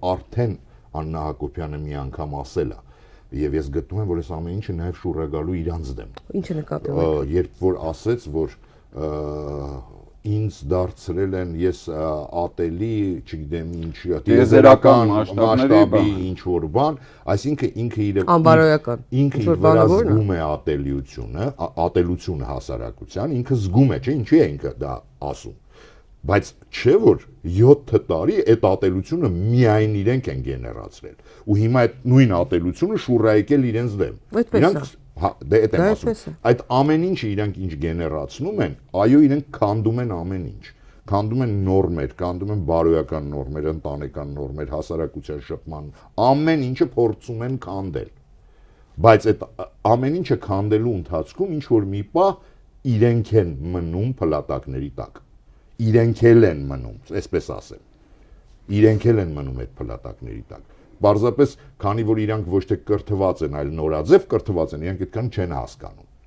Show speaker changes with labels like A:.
A: արդեն Աննա Հակոբյանը մի անգամ ասել է, եւ ես գտնում եմ, որ այս ամեն ինչը նաեւ շուռ է գալու իրանց դեմ։
B: Ինչ նկատի ունեք։
A: Երբ որ ասեց, որ ինձ դարձրել են ես ատելի, չգիտեմ ինչ,
C: տիեզերական
A: մասշտաբի ինչ որ բան, այսինքն ինքը իր
B: անբարոյական
A: ինքը իր վրա զգում է ատելությունը հասարակության, ինքը զգում է, չէ՞, ինչի է ինքը դա ասում։ Բայց չէ որ 7 տարի այդ ատելությունը միայն իրենք են գեներացրել ու հիմա այդ նույն ատելությունը շուռ է եկել իրենց դեմ։
B: Իրանք
A: դե այդ եմ ասում։ Այդ ամեն ինչը իրանք ինչ գեներացնում են, այո, իրենք քանդում են ամեն ինչ։ Քանդում են նորմեր, քանդում են բարոյական նորմեր, ընտանեկան նորմեր, հասարակության շփման, ամեն ինչը փորձում են քանդել։ Բայց այդ ամեն ինչը քանդելու ընթացքում ինչ որ մի պահ իրենք են մնում փլատակների տակ։ Իրենք են մնում, այսպես ասեմ։ Իրենք են մնում այդ փլատակների տակ։ Պարզապես, քանի որ իրանք ոչ թե կրթված են, այլ նորաձև կրթված են, իրանք այդքան չեն հասկանում։